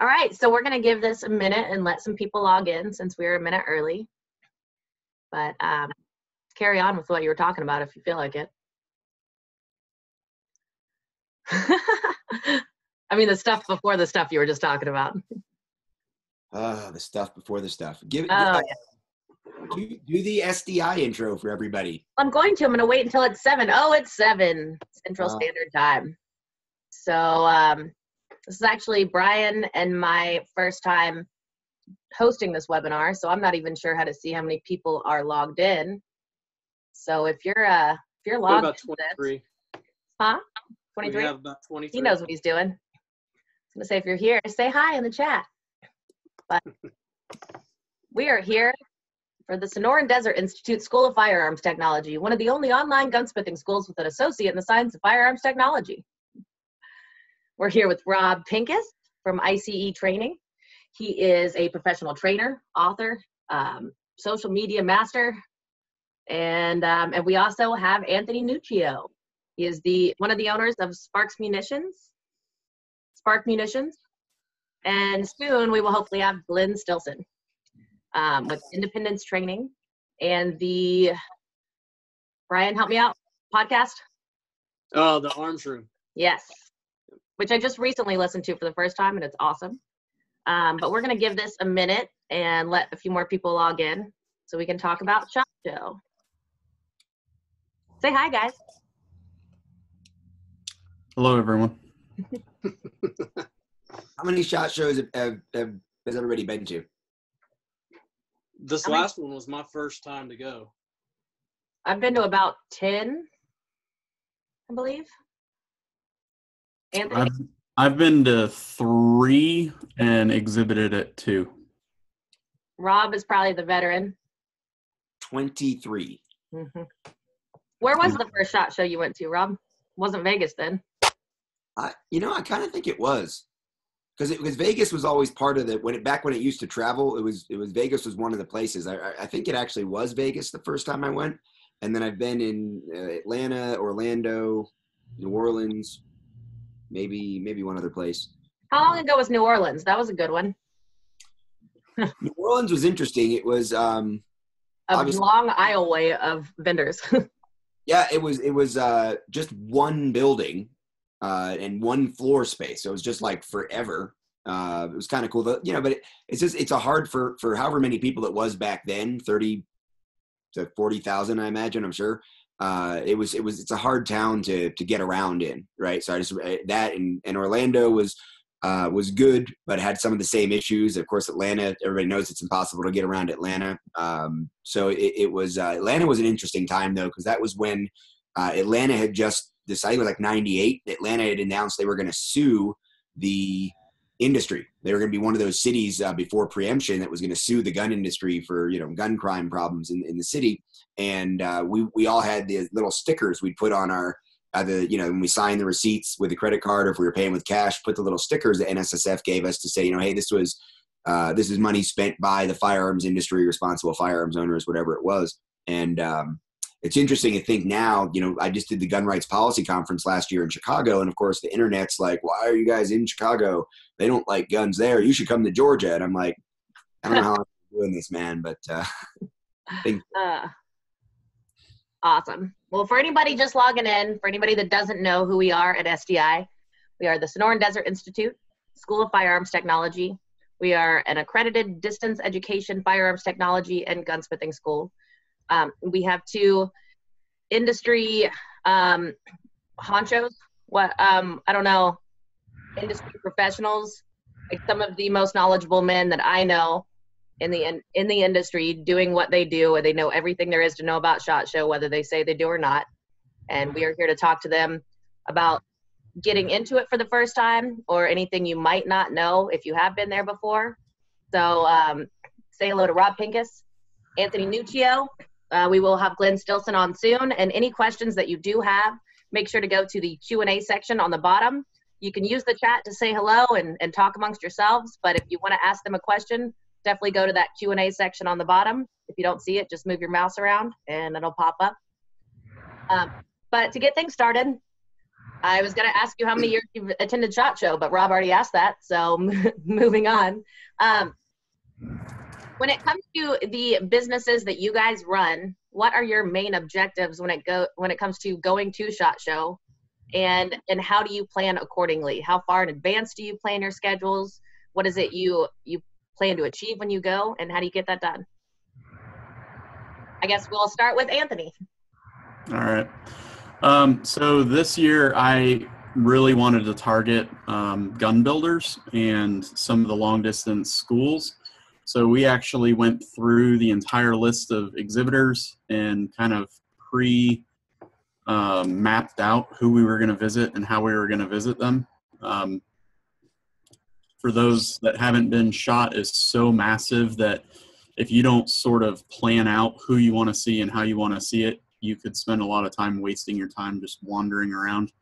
All right, so we're going to give this a minute and let some people log in since we were a minute early. But carry on with what you were talking about if you feel like it. I mean, the stuff before the stuff you were just talking about. The stuff before the stuff. Do the SDI intro for everybody. I'm going to wait until it's 7. Oh, it's 7 Central Standard Time. So this is actually Brian and my first time hosting this webinar, so I'm not even sure how to see how many people are logged in. So if you're logged about 23. Huh? 23? We have about 23. He knows what he's doing. I was gonna say, if you're here, say hi in the chat. But we are here for the Sonoran Desert Institute School of Firearms Technology, one of the only online gunsmithing schools with an associate in the science of firearms technology. We're here with Rob Pincus from ICE Training. He is a professional trainer, author, social media master, and we also have Anthony Nuccio. He is one of the owners of Spark Munitions, and soon we will hopefully have Glenn Stilson with Independence Training and the Brian, help me out, podcast. Oh, the Arms Room. Yes, which I just recently listened to for the first time, and it's awesome. But we're going to give this a minute and let a few more people log in so we can talk about SHOT Show. Say hi, guys. Hello, everyone. How many SHOT Shows has everybody been to? This last one was my first time to go. I've been to about 10, I believe. Anthony? I've been to 3 and exhibited at 2. Rob is probably the veteran. 23. Mm-hmm. Where was the first SHOT Show you went to, Rob? Wasn't Vegas then? I kind of think it was, because Vegas was always part of back when it used to travel. It was Vegas was one of the places. I think it actually was Vegas the first time I went, and then I've been in Atlanta, Orlando, New Orleans. Maybe one other place. How long ago was New Orleans? That was a good one. New Orleans was interesting. It was a long aisleway of vendors. Yeah, it was just one building and one floor space. So it was just like forever. It was kind of cool, but it's a hard for however many people it was back then, 30 to 40,000, I imagine. I'm sure. It's a hard town to get around in, right? So I just that and Orlando was good, but had some of the same issues. Of course, Atlanta, everybody knows it's impossible to get around Atlanta. So it was Atlanta was an interesting time though, because that was when Atlanta had just decided, like 98, Atlanta had announced they were going to sue the industry. They were going to be one of those cities before preemption that was going to sue the gun industry for gun crime problems in the city. And we all had the little stickers we'd put on our when we signed the receipts with the credit card, or if we were paying with cash, put the little stickers that NSSF gave us to say, hey, this is money spent by the firearms industry, responsible firearms owners, whatever it was. And it's interesting to think now, I just did the gun rights policy conference last year in Chicago. And of course the internet's like, why are you guys in Chicago? They don't like guns there. You should come to Georgia. And I'm like, I don't know how I'm doing this, man, but Awesome. Well, for anybody just logging in, for anybody that doesn't know who we are at SDI, we are the Sonoran Desert Institute School of Firearms Technology. We are an accredited distance education firearms technology and gunsmithing school. We have 2 industry honchos, I don't know, industry professionals, like some of the most knowledgeable men that I know in the industry doing what they do, and they know everything there is to know about SHOT Show, whether they say they do or not. And we are here to talk to them about getting into it for the first time, or anything you might not know if you have been there before. So say hello to Rob Pincus, Anthony Nuccio. We will have Glenn Stilson on soon. And any questions that you do have, make sure to go to the Q&A section on the bottom. You can use the chat to say hello and talk amongst yourselves. But if you want to ask them a question, definitely go to that Q&A section on the bottom. If you don't see it, just move your mouse around and it'll pop up. But to get things started, I was going to ask you how many years you've attended SHOT Show, but Rob already asked that, so moving on. When it comes to the businesses that you guys run, what are your main objectives when it comes to going to SHOT Show, and how do you plan accordingly? How far in advance do you plan your schedules? What is it you plan to achieve when you go, and how do you get that done? I guess we'll start with Anthony. All right. So this year I really wanted to target gun builders and some of the long distance schools. So we actually went through the entire list of exhibitors and kind of mapped out who we were going to visit and how we were going to visit them. For those that haven't been, SHOT is so massive that if you don't sort of plan out who you want to see and how you want to see it, you could spend a lot of time wasting your time just wandering around.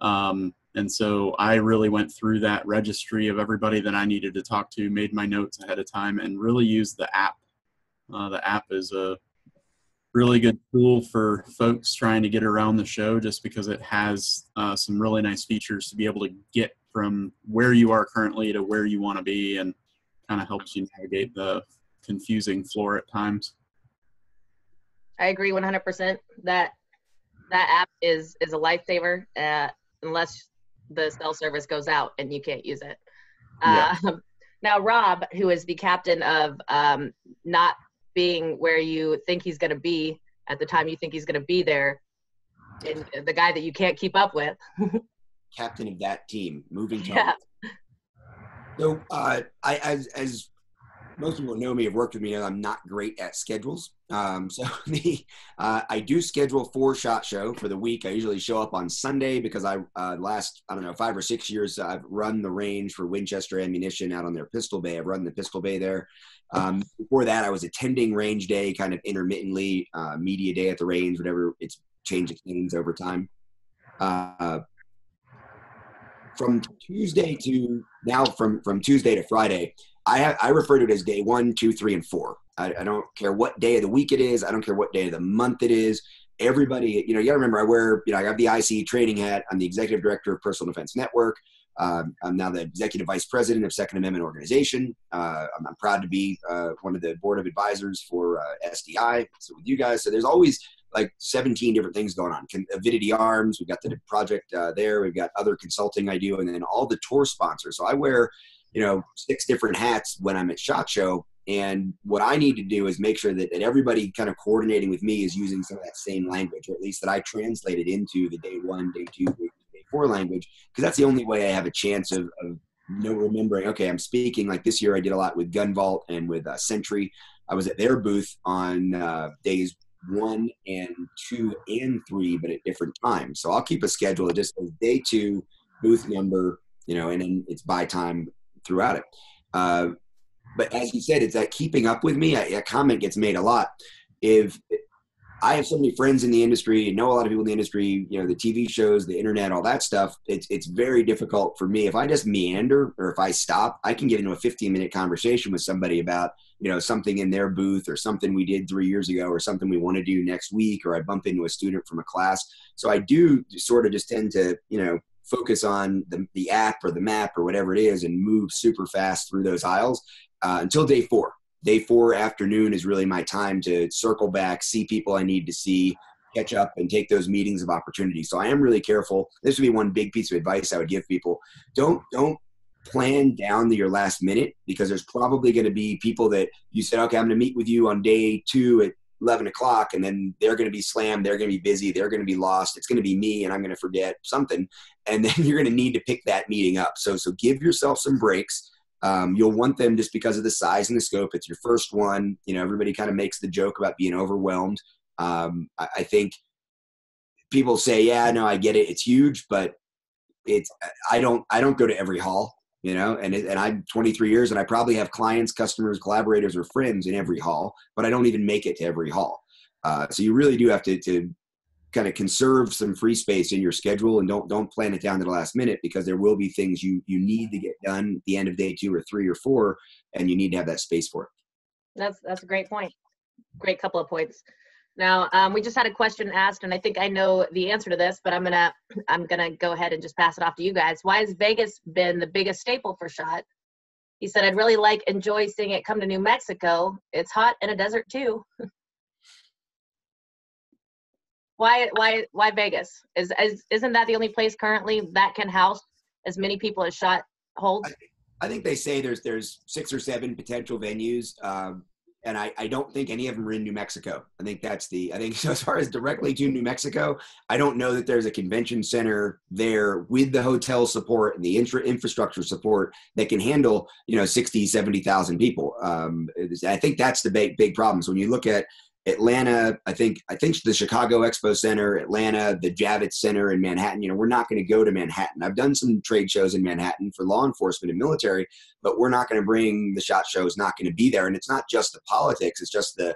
And so I really went through that registry of everybody that I needed to talk to, made my notes ahead of time, and really used the app. The app is a really good tool for folks trying to get around the show, just because it has some really nice features to be able to get from where you are currently to where you want to be, and kind of helps you navigate the confusing floor at times. I agree 100%. That app is a lifesaver, unless the cell service goes out and you can't use it. Yeah. Now, Rob, who is the captain of not being where you think he's going to be at the time you think he's going to be there, and the guy that you can't keep up with. Captain of that team, moving Yeah. So as most people know me, have worked with me, I'm not great at schedules. I do schedule for SHOT Show for the week. I usually show up on Sunday because last 5 or 6 years, I've run the range for Winchester Ammunition out on their pistol bay. I've run the pistol bay there. Before that, I was attending range day kind of intermittently, media day at the range, whatever. It's changed its names over time. From Tuesday to now, from Tuesday to Friday, I refer to it as day 1, 2, 3, and 4. I don't care what day of the week it is. I don't care what day of the month it is. Everybody, you got to remember, I have the IC training hat. I'm the executive director of Personal Defense Network. I'm now the executive vice president of Second Amendment Organization. I'm proud to be one of the board of advisors for SDI. So with you guys, so there's always like 17 different things going on. Avidity Arms, we've got the project there. We've got other consulting I do, and then all the tour sponsors. So I wear 6 different hats when I'm at SHOT Show. And what I need to do is make sure that everybody kind of coordinating with me is using some of that same language, or at least that I translated into the day 1, day 2, day 4 language, because that's the only way I have a chance of remembering, okay, I'm speaking. Like this year I did a lot with Gun Vault and with Sentry. I was at their booth on days 1 and 2 and 3, but at different times. So I'll keep a schedule that just says day 2, booth number, and then it's by time throughout it. But as you said, it's that keeping up with me. A comment gets made a lot. If I have so many friends in the industry and know a lot of people in the industry, the TV shows, the internet, all that stuff, it's very difficult for me. If I just meander or if I stop, I can get into a 15-minute conversation with somebody about, something in their booth or something we did 3 years ago or something we want to do next week, or I bump into a student from a class. So I do sort of just tend to, focus on the app or the map or whatever it is and move super fast through those aisles until day 4. Day 4 afternoon is really my time to circle back, see people I need to see, catch up, and take those meetings of opportunity. So I am really careful. This would be one big piece of advice I would give people. Don't plan down to your last minute, because there's probably going to be people that you said, okay, I'm going to meet with you on day 2 at 11 o'clock, and then they're going to be slammed, they're going to be busy, they're going to be lost, it's going to be me, and I'm going to forget something, and then you're going to need to pick that meeting up. So give yourself some breaks. You'll want them just because of the size and the scope. It's your first one. Everybody kind of makes the joke about being overwhelmed. I think people say, yeah, no, I get it, it's huge, but I don't go to every hall, and I'm 23 years and I probably have clients, customers, collaborators, or friends in every hall, but I don't even make it to every hall. So you really do have to kind of conserve some free space in your schedule, and don't plan it down to the last minute, because there will be things you need to get done at the end of day 2 or 3 or 4, and you need to have that space for it. That's a great point. Great couple of points. Now, we just had a question asked, and I think I know the answer to this, but I'm gonna go ahead and just pass it off to you guys. Why has Vegas been the biggest staple for SHOT? He said, "I'd really enjoy seeing it come to New Mexico. It's hot in a desert too." Why Vegas? Isn't that the only place currently that can house as many people as SHOT holds? I think they say there's 6 or 7 potential venues. And I don't think any of them are in New Mexico. I think so as far as directly to New Mexico, I don't know that there's a convention center there with the hotel support and the infrastructure support that can handle, 60, 70,000 people. I think that's the big problem. So when you look at Atlanta, I think the Chicago Expo Center, Atlanta, the Javits Center in Manhattan, we're not going to go to Manhattan. I've done some trade shows in Manhattan for law enforcement and military, but we're not going to bring the SHOT Show is not going to be there. And it's not just the politics, it's just the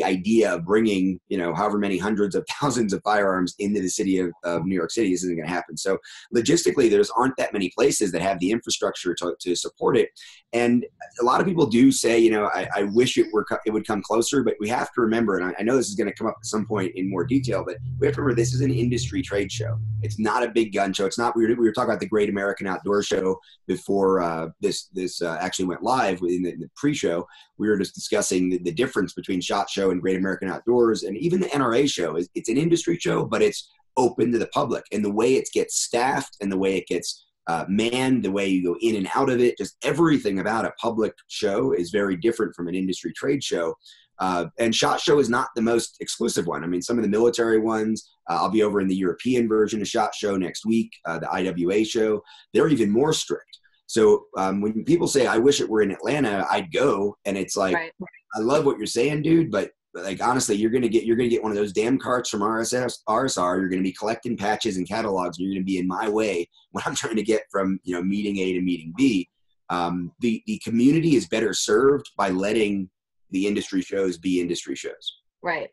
idea of bringing, however many hundreds of thousands of firearms into the city of New York City. This isn't going to happen. So logistically, aren't that many places that have the infrastructure to support it. And a lot of people do say, I wish it would come closer, but we have to remember, and I know this is going to come up at some point in more detail, but we have to remember this is an industry trade show. It's not a big gun show. It's not, we were talking about the Great American Outdoor Show before this actually went live in the pre-show. We were just discussing the difference between SHOT Show and Great American Outdoors, and even the NRA show. It's an industry show, but it's open to the public. And the way it gets staffed and the way it gets manned, the way you go in and out of it, just everything about a public show is very different from an industry trade show. And SHOT Show is not the most exclusive one. I mean, some of the military ones, I'll be over in the European version of SHOT Show next week, the IWA show, they're even more strict. So when people say, I wish it were in Atlanta, I'd go. And it's like, right. I love what you're saying, dude, but like, honestly, you're going to get one of those damn carts from RSR. You're going to be collecting patches and catalogs, and you're going to be in my way when I'm trying to get from, meeting A to meeting B. The community is better served by letting the industry shows be industry shows. Right.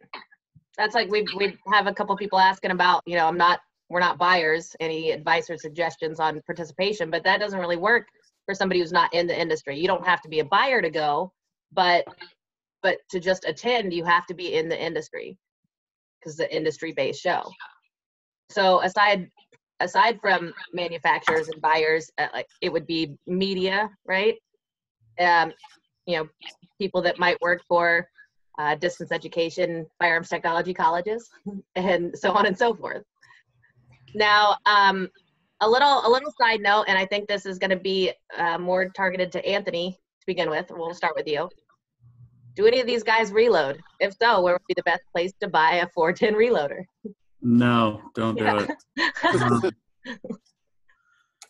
That's like, we have a couple people asking about, we're not buyers, any advice or suggestions on participation, but that doesn't really work for somebody who's not in the industry. You don't have to be a buyer to go, but to just attend, you have to be in the industry because it's an industry-based show. So aside from manufacturers and buyers, it would be media, right? People that might work for distance education, firearms technology colleges, and so on and so forth. Now, a little side note, and I think this is going to be more targeted to Anthony to begin with. We'll start with you. Do any of these guys reload? If so, where would be the best place to buy a 410 reloader? No, don't do it.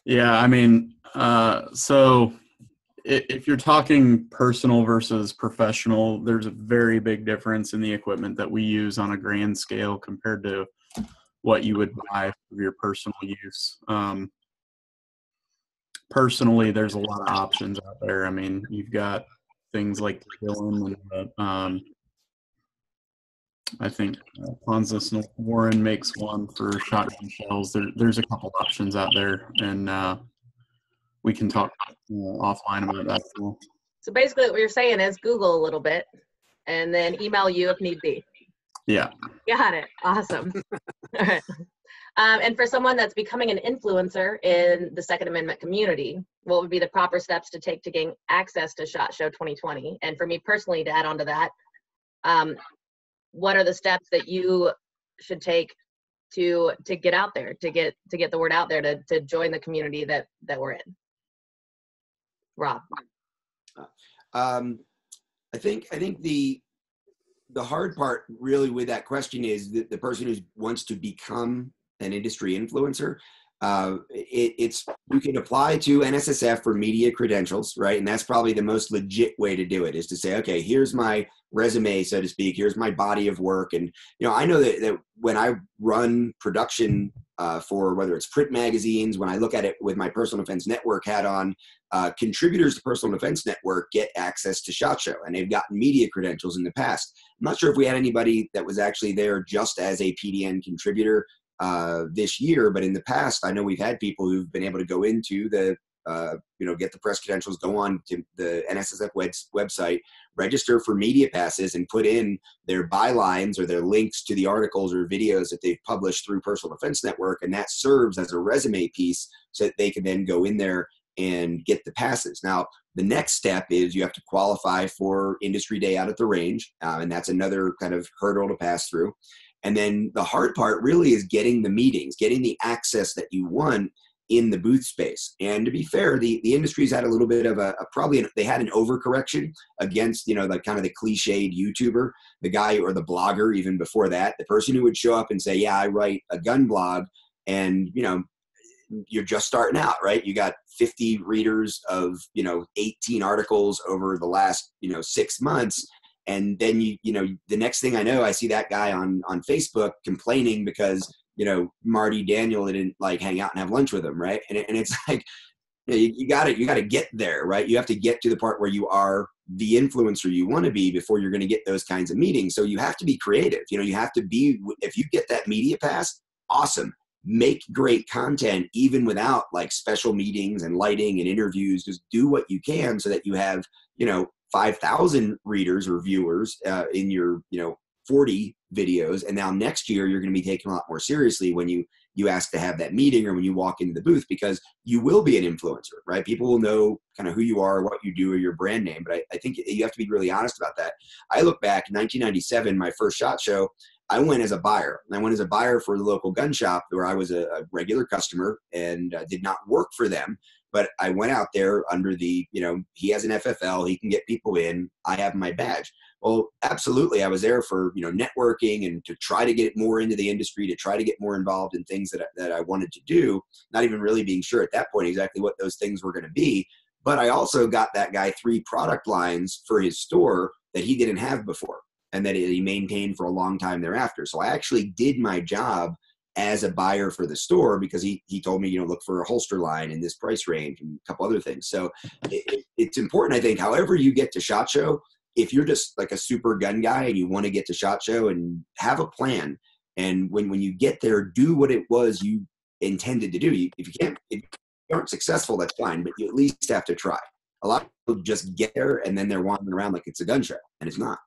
Yeah, I mean, so if you're talking personal versus professional, there's a very big difference in the equipment that we use on a grand scale compared to what you would buy for your personal use. Personally, there's a lot of options out there. I mean, you've got things like Killen and I think Ponzus Warren makes one for shotgun shells. There's a couple options out there, and we can talk offline about that. So basically what you're saying is Google a little bit and then email you if need be. Yeah. Got it. Awesome. All right. And for someone that's becoming an influencer in the Second Amendment community, what would be the proper steps to take to gain access to SHOT Show 2020? And for me personally, to add on to that, what are the steps that you should take to get out there, to get the word out there, to join the community that we're in? Rob. I think the hard part really with that question is the person who wants to become an industry influencer. You can apply to NSSF for media credentials, right? And that's probably the most legit way to do it, is to say, okay, here's my resume, so to speak. Here's my body of work. And, I know that when I run production for whether it's print magazines, when I look at it with my Personal Defense Network hat on, contributors to Personal Defense Network get access to SHOT Show, and they've gotten media credentials in the past. I'm not sure if we had anybody that was actually there just as a PDN contributor this year, but in the past, I know we've had people who've been able to go into the get the press credentials, go on to the NSSF website, register for media passes, and put in their bylines or their links to the articles or videos that they've published through Personal Defense Network. And that serves as a resume piece so that they can then go in there and get the passes. Now, the next step is you have to qualify for Industry Day out at the range, and that's another kind of hurdle to pass through. And then the hard part really is getting the meetings, getting the access that you want in the booth space. And to be fair, the industry's had a little bit of they had an overcorrection against, the kind of the cliched YouTuber, the guy or the blogger, even before that, the person who would show up and say, yeah, I write a gun blog, and, you're just starting out, right? You got 50 readers of, 18 articles over the last, 6 months. And then, the next thing I know, I see that guy on Facebook complaining because, Marty Daniel didn't like hang out and have lunch with him. Right. And it's like, you gotta get there, right? You have to get to the part where you are the influencer you want to be before you're going to get those kinds of meetings. So you have to be creative. You have to be, if you get that media pass, awesome. Make great content even without like special meetings and lighting and interviews. Just do what you can so that you have 5,000 readers or viewers in your 40 videos. And now next year you're going to be taken a lot more seriously when you ask to have that meeting or when you walk into the booth, because you will be an influencer, right? People will know kind of who you are, what you do, or your brand name. But I think you have to be really honest about that. I look back in 1997, my first SHOT Show, I went as a buyer. I went as a buyer for the local gun shop where I was a regular customer and did not work for them. But I went out there under the, he has an FFL, he can get people in, I have my badge. Well, absolutely. I was there for, networking and to try to get more into the industry, to try to get more involved in things that I wanted to do, not even really being sure at that point exactly what those things were going to be. But I also got that guy 3 product lines for his store that he didn't have before and that he maintained for a long time thereafter. So I actually did my job as a buyer for the store because he told me, look for a holster line in this price range and a couple other things. So it's important, I think, however you get to SHOT Show, if you're just like a super gun guy and you want to get to SHOT Show, and have a plan. And when you get there, do what it was you intended to do. If you aren't successful, that's fine, but you at least have to try. A lot of people just get there and then they're wandering around like it's a gun show, and it's not.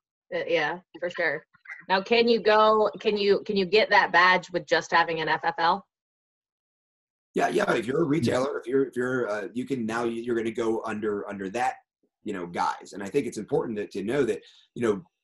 Yeah, for sure. Now, can you get that badge with just having an FFL? Yeah. If you're a retailer, if you're you can, now you're going to go under that, guise. And I think it's important to know that,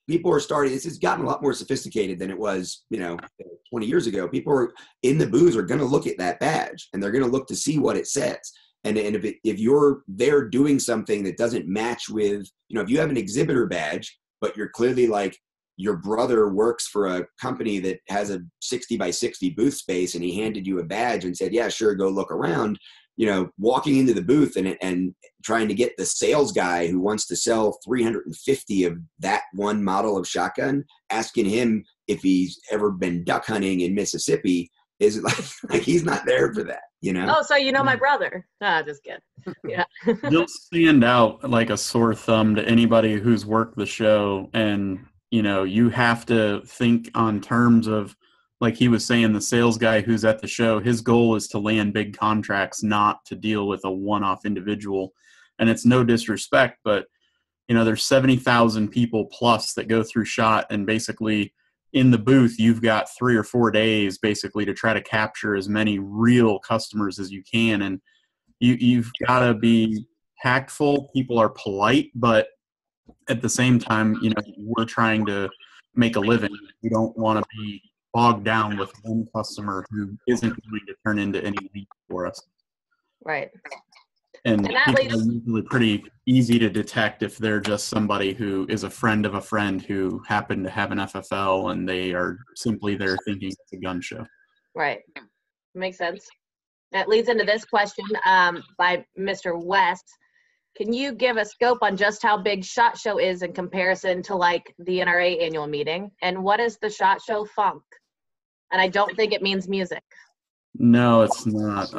people are starting, this has gotten a lot more sophisticated than it was, 20 years ago. People are in the booths are going to look at that badge and they're going to look to see what it says. And if you're there doing something that doesn't match with, if you have an exhibitor badge, but you're clearly like, your brother works for a company that has a 60 by 60 booth space and he handed you a badge and said, yeah, sure, go look around, walking into the booth and trying to get the sales guy who wants to sell 350 of that one model of shotgun, asking him if he's ever been duck hunting in Mississippi, is like he's not there for that, Oh, so my brother. Just kidding. Yeah. You'll stand out like a sore thumb to anybody who's worked the show, and you have to think on terms of, like he was saying, the sales guy who's at the show, his goal is to land big contracts, not to deal with a one-off individual. And it's no disrespect, but there's 70,000 people plus that go through SHOT, and basically in the booth, you've got 3 or 4 days basically to try to capture as many real customers as you can. And you've got to be tactful. People are polite, but at the same time, we're trying to make a living. We don't want to be bogged down with one customer who isn't going to turn into any lead for us. Right. And people are usually pretty easy to detect if they're just somebody who is a friend of a friend who happened to have an FFL and they are simply there thinking it's a gun show. Right. Makes sense. That leads into this question by Mr. West. Can you give a scope on just how big SHOT Show is in comparison to like the NRA annual meeting? And what is the SHOT Show funk? And I don't think it means music. No, it's not.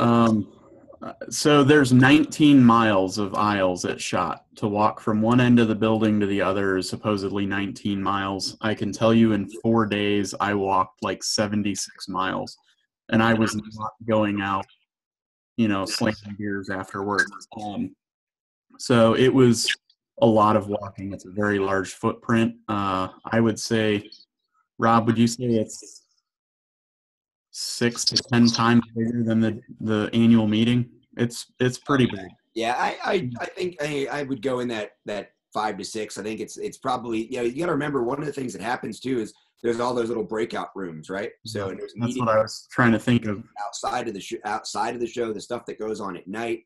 So there's 19 miles of aisles at SHOT. To walk from one end of the building to the other is supposedly 19 miles. I can tell you in 4 days, I walked like 76 miles. And I was not going out slamming beers after work. So it was a lot of walking. It's a very large footprint. I would say, Rob, would you say it's 6 to 10 times bigger than the annual meeting? It's pretty big. Yeah, I think I would go in that 5 to 6. I think it's probably, you got to remember, one of the things that happens too is there's all those little breakout rooms, right? So and that's what I was trying to think of. Outside of the show, the stuff that goes on at night.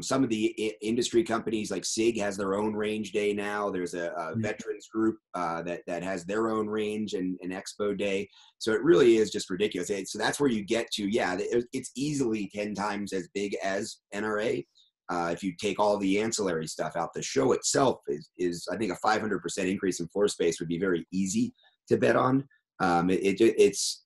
Some of the industry companies like SIG has their own range day now. There's a veterans group that has their own range and expo day. So it really is just ridiculous. So that's where you get to, it's easily 10 times as big as NRA. If you take all the ancillary stuff out, the show itself is I think a 500% increase in floor space would be very easy to bet on. It's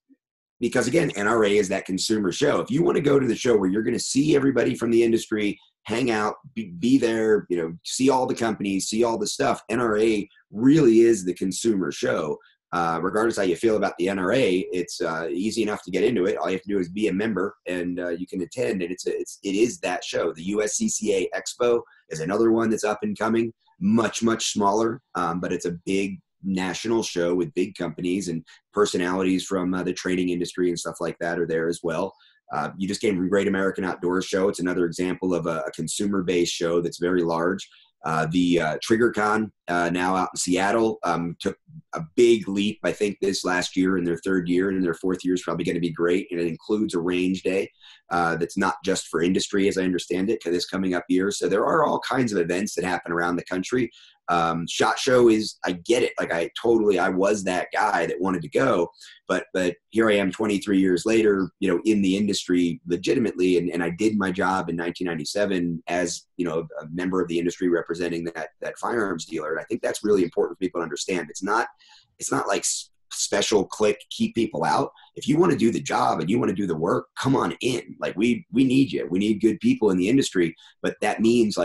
because, again, NRA is that consumer show. If you want to go to the show where you're going to see everybody from the industry, hang out, be there, see all the companies, see all the stuff, NRA really is the consumer show. Regardless how you feel about the NRA, it's easy enough to get into it. All you have to do is be a member, and you can attend. And it is that show. The USCCA Expo is another one that's up and coming, much smaller, but it's a big national show with big companies and personalities from the training industry and stuff like that are there as well. You just came from Great American Outdoors Show. It's another example of a consumer-based show that's very large. The TriggerCon now out in Seattle took a big leap, I think, this last year in their third year, and their fourth year is probably going to be great. And it includes a range day that's not just for industry, as I understand it, this coming up year. So there are all kinds of events that happen around the country. SHOT Show is, I get it. Like I was that guy that wanted to go, but here I am 23 years later, in the industry legitimately. And I did my job in 1997 as, a member of the industry representing that firearms dealer. And I think that's really important for people to understand. It's not like special click, keep people out. If you want to do the job and you want to do the work, come on in. Like we need you. We need good people in the industry, but that means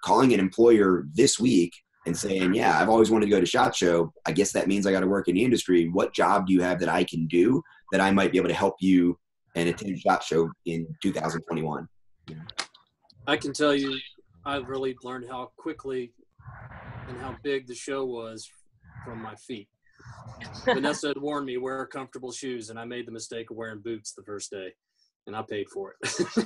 calling an employer this week and saying, yeah, I've always wanted to go to SHOT Show. I guess that means I got to work in the industry. What job do you have that I can do that I might be able to help you and attend SHOT Show in 2021? I can tell you, I've really learned how quickly and how big the show was from my feet. Vanessa had warned me, wear comfortable shoes, and I made the mistake of wearing boots the first day, and I paid for it.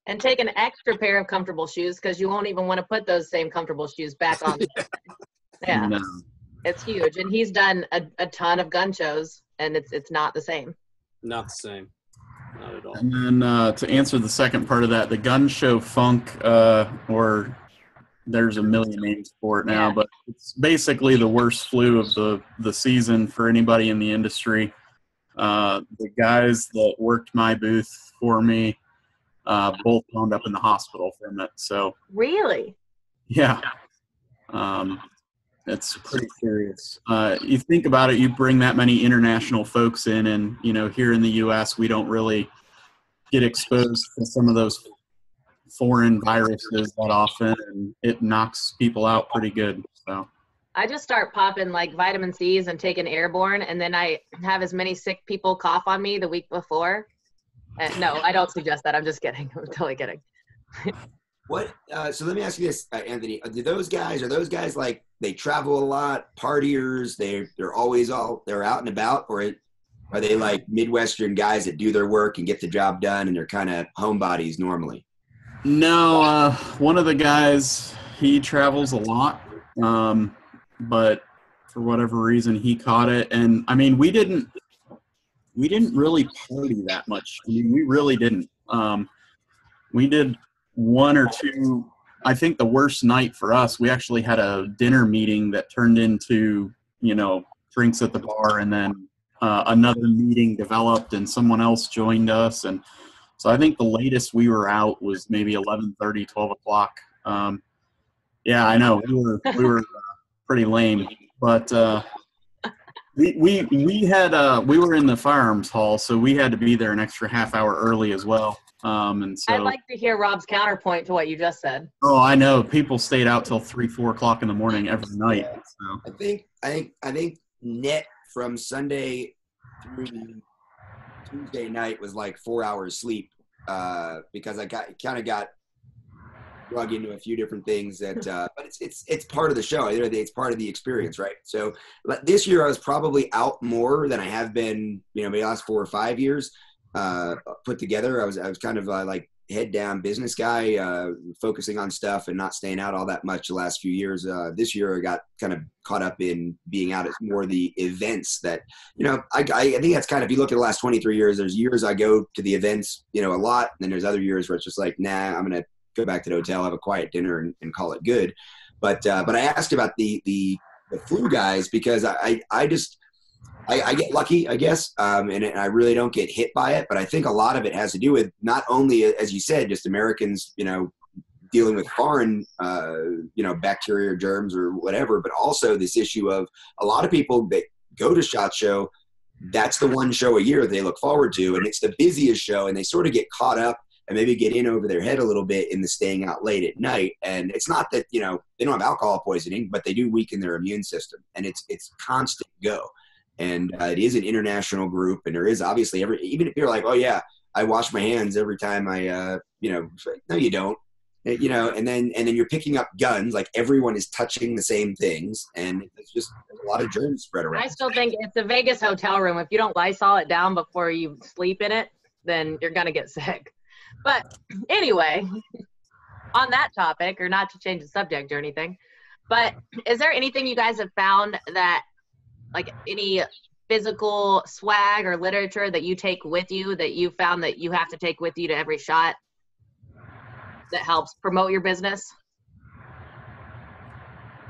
And take an extra pair of comfortable shoes, because you won't even want to put those same comfortable shoes back on. Yeah. No. It's huge. And he's done a ton of gun shows, and it's not the same. Not the same. Not at all. And then to answer the second part of that, the gun show funk, or there's a million names for it now, but it's basically the worst flu of the season for anybody in the industry. The guys that worked my booth for me both wound up in the hospital from it. So really, yeah, it's pretty serious. You think about it, you bring that many international folks in, and here in the U.S. we don't really get exposed to some of those foreign viruses that often, and it knocks people out pretty good. So I just start popping like vitamin C's and taking airborne, and then I have as many sick people cough on me the week before. No, I don't suggest that. I'm just kidding. I'm totally kidding. What? So let me ask you this, Anthony. Are those guys like they travel a lot, partiers? They're always they're out and about, or are they like Midwestern guys that do their work and get the job done, and they're kind of homebodies normally? No, one of the guys, he travels a lot, but for whatever reason he caught it. And I mean, we didn't really party that much. I mean, we really didn't. We did one or two. I think the worst night for us, we actually had a dinner meeting that turned into, drinks at the bar, and then another meeting developed and someone else joined us. And so I think the latest we were out was maybe 11:30, 12 o'clock. Yeah, I know we were pretty lame, but we were in the firearms hall, so we had to be there an extra half hour early as well. And so I'd like to hear Rob's counterpoint to what you just said. Oh, I know. People stayed out till 3, 4 o'clock in the morning every night. So. I think net from Sunday through Tuesday night was like 4 hours sleep because I kind of got drug into a few different things that, but it's part of the show. It's part of the experience, right? So this year I was probably out more than I have been, maybe the last 4 or 5 years put together. I was kind of like head down business guy, focusing on stuff and not staying out all that much the last few years. This year I got kind of caught up in being out at more the events that, I think that's kind of, if you look at the last 23 years, there's years I go to the events, a lot. And then there's other years where it's just like, nah, I'm going to go back to the hotel, have a quiet dinner and call it good. But I asked about the flu guys because I get lucky, I guess, and I really don't get hit by it. But I think a lot of it has to do with not only, as you said, just Americans, dealing with foreign, bacteria or germs or whatever, but also this issue of a lot of people that go to SHOT Show, that's the one show a year that they look forward to, and it's the busiest show, and they sort of get caught up and maybe get in over their head a little bit in the staying out late at night. And it's not that, they don't have alcohol poisoning, but they do weaken their immune system, and it's constant go. And it is an international group, and there is obviously even if you're like, oh yeah, I wash my hands every time I, no, you don't, and then you're picking up guns, like everyone is touching the same things, and it's just a lot of germs spread around. I still think it's a Vegas hotel room. If you don't Lysol it down before you sleep in it, then you're going to get sick. But anyway, on that topic, or not to change the subject or anything, but is there anything you guys have found that, like any physical swag or literature that you take with you that you found that you have to take with you to every shot that helps promote your business?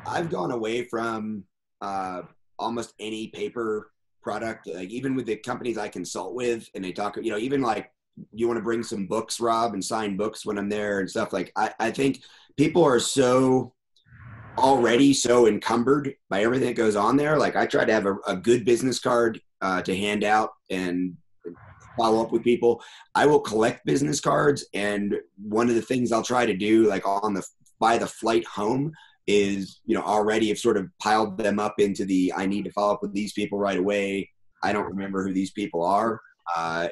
I've gone away from almost any paper product, like even with the companies I consult with, and they talk, even like, you want to bring some books, Rob, and sign books when I'm there and stuff. Like, I think people are already so encumbered by everything that goes on there. Like, I try to have a good business card to hand out and follow up with people. I will collect business cards, and one of the things I'll try to do, like by the flight home, is already have sort of piled them up into I need to follow up with these people right away. I don't remember who these people are.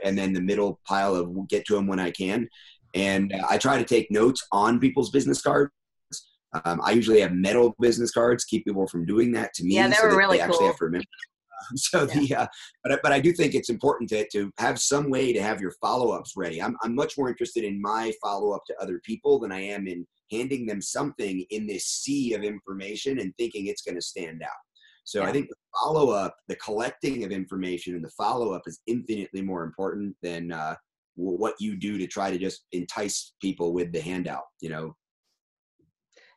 And then the middle pile of we'll get to them when I can. And I try to take notes on people's business cards. I usually have metal business cards, keep people from doing that to me. Yeah, they were really cool. Actually have to remember. But I do think it's important to have some way to have your follow-ups ready. I'm much more interested in my follow-up to other people than I am in handing them something in this sea of information and thinking it's going to stand out. So I think the follow-up, the collecting of information and the follow-up is infinitely more important than what you do to try to just entice people with the handout,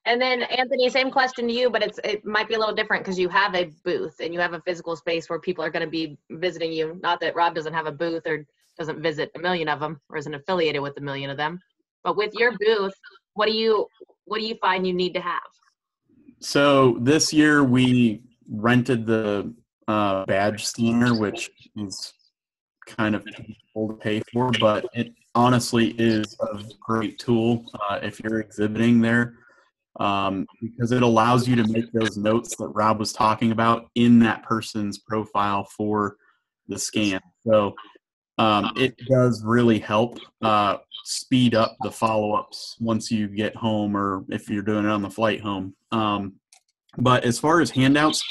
And then, Anthony, same question to you, but it might be a little different because you have a booth and you have a physical space where people are going to be visiting you. Not that Rob doesn't have a booth or doesn't visit a million of them or isn't affiliated with a million of them. But with your booth, what do you find you need to have? So this year we rented the badge scanner, which is kind of difficult to pay for, but it honestly is a great tool if you're exhibiting there, because it allows you to make those notes that Rob was talking about in that person's profile for the scan. So it does really help speed up the follow-ups once you get home, or if you're doing it on the flight home. But as far as handouts,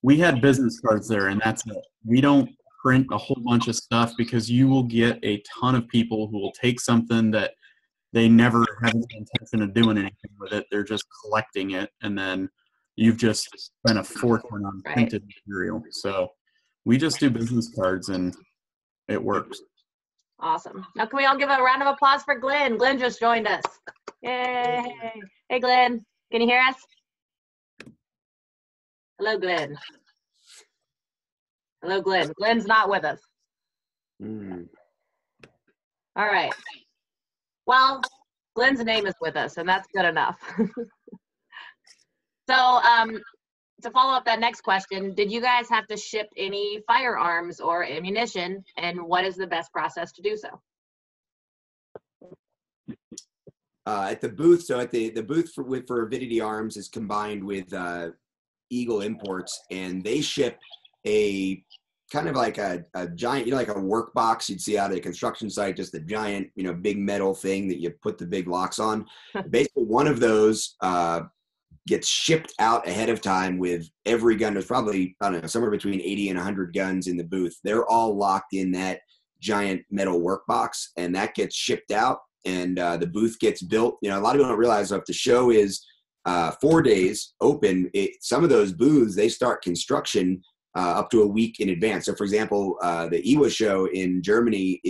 we had business cards there, and that's it. We don't print a whole bunch of stuff because you will get a ton of people who will take something that they never have the intention of doing anything with it. They're just collecting it, and then you've just spent a fortune on printed material. So we just do business cards, and it works. Awesome. Now can we all give a round of applause for Glenn? Glenn just joined us. Yay. Hey, Glenn. Can you hear us? Hello, Glenn. Hello, Glenn. Glenn's not with us. All right. Well, Glenn's name is with us, and that's good enough. So to follow up that next question, did you guys have to ship any firearms or ammunition, and what is the best process to do so? At the booth, so at the booth for Avidity Arms is combined with Eagle Imports, and they ship a kind of like a giant, like a work box you'd see out at a construction site, just a giant, big metal thing that you put the big locks on. Basically, one of those gets shipped out ahead of time with every gun. There's probably, I don't know, somewhere between 80 and 100 guns in the booth. They're all locked in that giant metal work box, and that gets shipped out, and the booth gets built. A lot of people don't realize if the show is 4 days open, some of those booths, they start construction up to a week in advance. So for example, the IWA show in Germany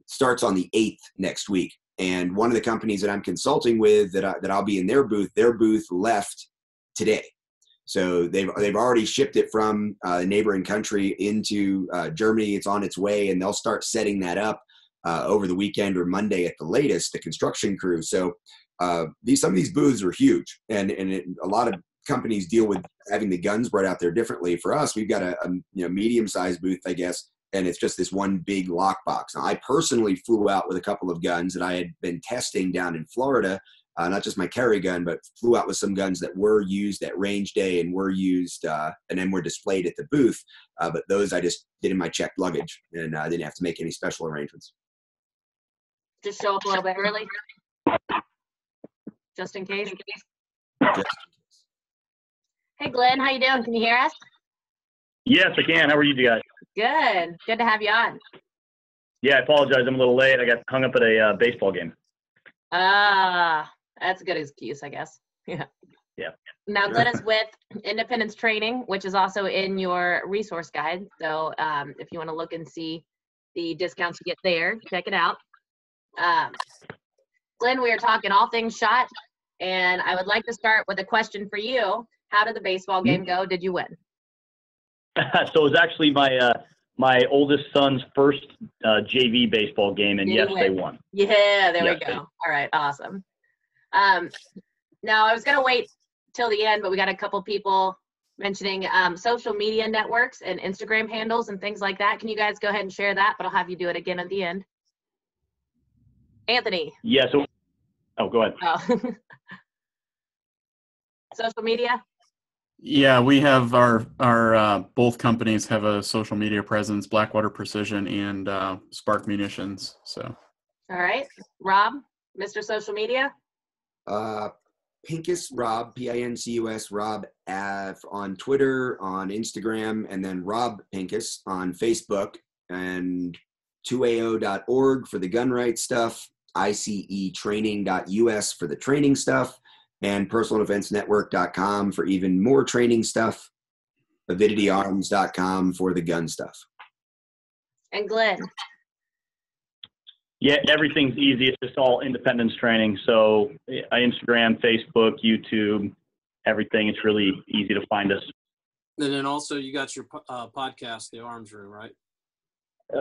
starts on the 8th next week. And one of the companies that I'm consulting with that I'll be in their booth left today. So they've already shipped it from a neighboring country into Germany. It's on its way, and they'll start setting that up over the weekend or Monday at the latest, the construction crew. So some of these booths are huge, and a lot of companies deal with having the guns brought out there differently. For us, we've got a medium-sized booth, I guess, and it's just this one big lockbox. Now, I personally flew out with a couple of guns that I had been testing down in Florida, not just my carry gun, but flew out with some guns that were used at range day and were used and then were displayed at the booth. But those I just did in my checked luggage, and I didn't have to make any special arrangements. Just show up a little bit early, just in case. Hey, Glenn, how you doing? Can you hear us? Yes, I can. How are you guys? Good. Good to have you on. Yeah, I apologize. I'm a little late. I got hung up at a baseball game. That's a good excuse, I guess. Yeah. Yeah. Now, Glenn is with Independence Training, which is also in your resource guide. So if you want to look and see the discounts you get there, check it out. Glenn, we are talking all things SHOT, and I would like to start with a question for you. How did the baseball game go? Did you win? So it was actually my oldest son's first JV baseball game, and yes, they won. Yeah, there we go. All right, awesome. Now, I was going to wait till the end, but we got a couple people mentioning social media networks and Instagram handles and things like that. Can you guys go ahead and share that? But I'll have you do it again at the end. Anthony. Yeah, go ahead. Oh. Social media? Yeah, we have our both companies have a social media presence, Blackwater Precision and Spark Munitions. So. All right, Rob, Mr. Social Media. Pincus Rob, Pincus Rob, on Twitter, on Instagram, and then Rob Pincus on Facebook, and 2AO.org for the gun rights stuff, ICEtraining.us for the training stuff, and personaldefensenetwork.com for even more training stuff, avidityarms.com for the gun stuff. And Glenn. Yeah, everything's easy. It's just all Independence Training. So Instagram, Facebook, YouTube, everything. It's really easy to find us. And then also you got your podcast, The Arms Room, right?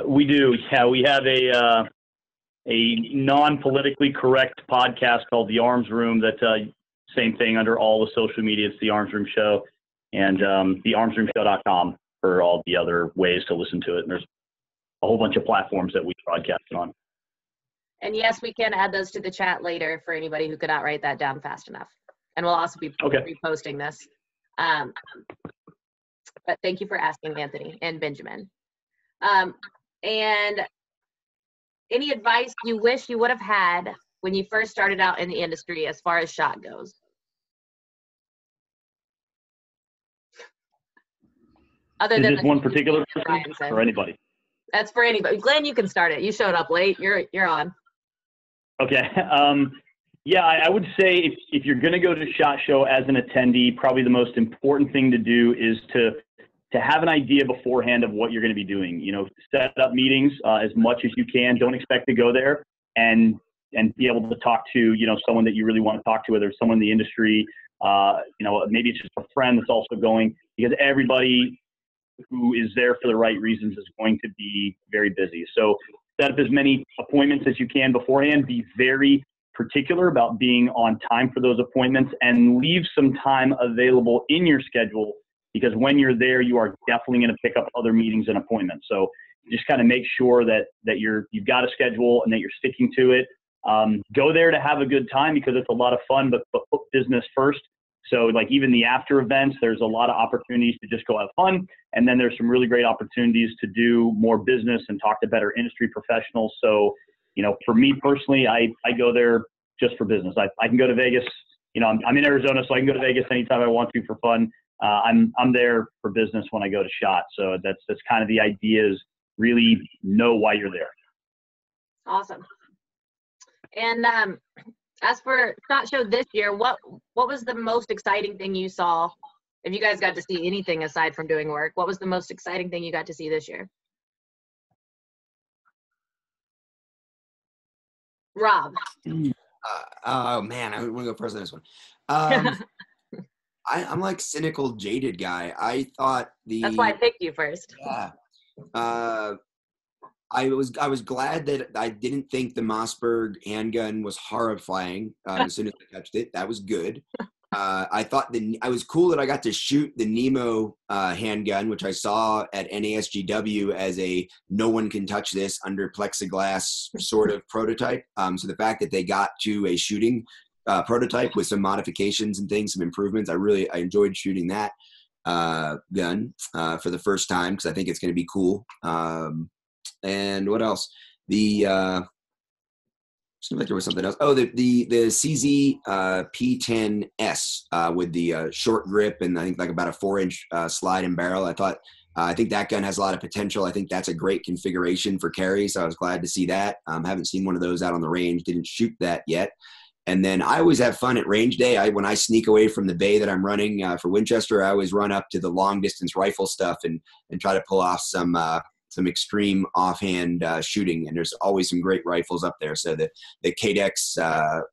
We do. Yeah, we have a non-politically correct podcast called The Arms Room that same thing under all the social media. It's The Arms Room Show, and thearmsroomshow.com for all the other ways to listen to it. And there's a whole bunch of platforms that we broadcast on. And yes, we can add those to the chat later for anybody who could not write that down fast enough. And we'll also be reposting this. But thank you for asking, Anthony and Benjamin. And any advice you wish you would have had when you first started out in the industry as far as SHOT goes? Is this one particular person or anybody? That's for anybody. Glenn, you can start it. You showed up late. You're on. Okay. Yeah, I would say if you're going to go to SHOT Show as an attendee, probably the most important thing to do is to have an idea beforehand of what you're going to be doing. You know, set up meetings as much as you can. Don't expect to go there and be able to talk to, someone that you really want to talk to, whether it's someone in the industry, maybe it's just a friend that's also going, because everybody who is there for the right reasons is going to be very busy. So set up as many appointments as you can beforehand. Be very particular about being on time for those appointments, and leave some time available in your schedule, because when you're there, you are definitely going to pick up other meetings and appointments. So just kind of make sure that you've got a schedule and that you're sticking to it. Go there to have a good time, because it's a lot of fun, but put business first. So like even the after events, there's a lot of opportunities to just go have fun. And then there's some really great opportunities to do more business and talk to better industry professionals. So, you know, for me personally, I go there just for business. I can go to Vegas, you know, I'm in Arizona, so I can go to Vegas anytime I want to for fun. I'm there for business when I go to SHOT. So that's kind of the idea, is really know why you're there. Awesome. And as for SHOT Show this year, what was the most exciting thing you saw? If you guys got to see anything aside from doing work, what was the most exciting thing you got to see this year? Rob. Oh man, I want to go first on this one. I'm like cynical, jaded guy. I thought That's why I picked you first. Yeah. I was glad that I didn't think the Mossberg handgun was horrifying as soon as I touched it. That was good. I thought I was cool that I got to shoot the Nemo handgun, which I saw at NASGW as a no one can touch this under plexiglass sort of prototype. So the fact that they got to a shooting prototype with some modifications and things, some improvements, I enjoyed shooting that gun for the first time, because I think it's going to be cool. And what else? Seemed like there was something else. Oh, the CZ P10S with the short grip and I think like about a 4-inch slide and barrel. I think that gun has a lot of potential. I think that's a great configuration for carry, so I was glad to see that. Haven't seen one of those out on the range. Didn't shoot that yet. And then I always have fun at range day. When I sneak away from the bay that I'm running for Winchester, I always run up to the long distance rifle stuff and try to pull off some extreme offhand shooting. And there's always some great rifles up there. So the Cadex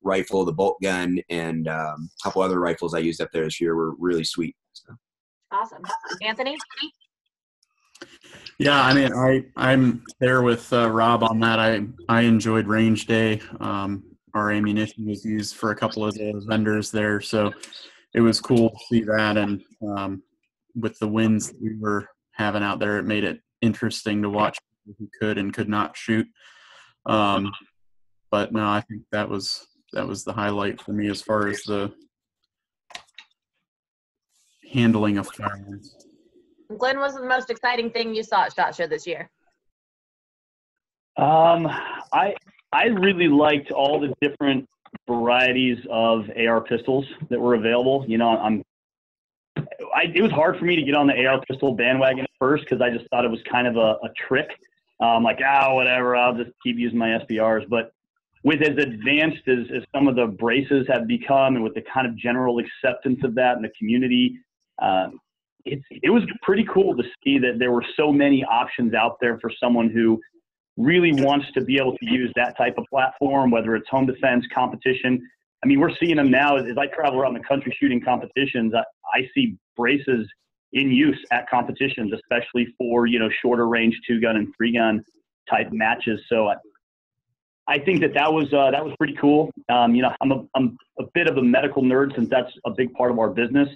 rifle, the bolt gun, and a couple other rifles I used up there this year were really sweet. So. Awesome. Anthony? Yeah, I mean, I'm there with Rob on that. I enjoyed range day. Our ammunition was used for a couple of the vendors there, so it was cool to see that. And with the winds that we were having out there, it made it interesting to watch people who could and could not shoot. But no, I think that was the highlight for me as far as the handling of firearms. Glenn, what was the most exciting thing you saw at SHOT Show this year? I really liked all the different varieties of AR pistols that were available. You know, it was hard for me to get on the AR pistol bandwagon at first, because I just thought it was kind of a trick. Like, whatever, I'll just keep using my SBRs. But with as advanced as some of the braces have become, and with the kind of general acceptance of that in the community, it was pretty cool to see that there were so many options out there for someone who really wants to be able to use that type of platform, whether it's home defense, competition. I mean, we're seeing them now as I travel around the country shooting competitions. I see braces in use at competitions, especially for, you know, shorter range 2-gun and 3-gun type matches. So I think that was pretty cool. You know, I'm a bit of a medical nerd, since that's a big part of our business.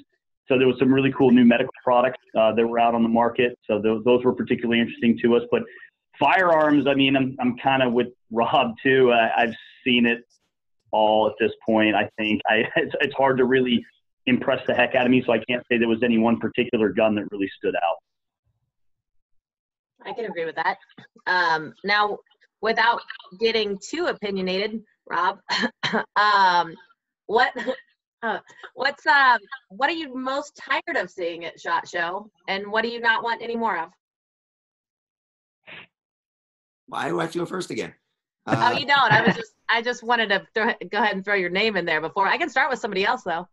So there was some really cool new medical products that were out on the market. So those were particularly interesting to us. But firearms, I mean, I'm kind of with Rob too. I've seen it all at this point. I think it's hard to really impress the heck out of me, so I can't say there was any one particular gun that really stood out. I can agree with that. Now, without getting too opinionated, Rob, what are you most tired of seeing at SHOT Show, and what do you not want any more of? Why do I have to go first again? Oh, you don't. I just wanted to go ahead and throw your name in there before. I can start with somebody else though.